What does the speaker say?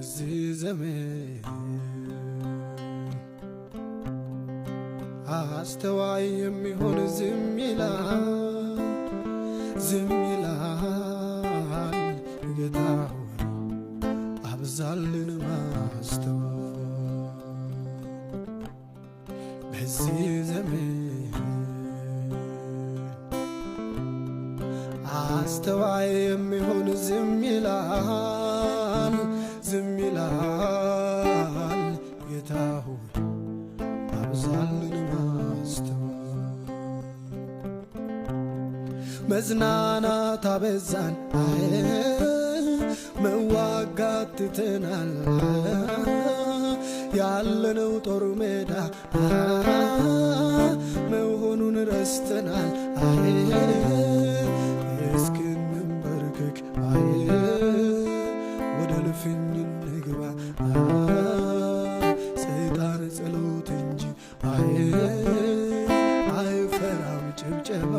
በዚህ ዘመን አስተዋይ የሚሆን ዝም ይላል ጌታ ሆይ አብዛልን ማስተዋል በዚህ ዘመን አስተዋይ የሚሆን ዝም ይላል ጌታ ሆይ አብዛልን ማስተዋል መዝናናት አበዛን መዋጋት ትተናል ያለነው ጦር ሜዳ መሆኑን ረስተናል እስክንበርከክ ወደ ልፍኝ እንግባ ሰይጣን ጸሎት እንጂ አይፈራም ጭብጨባ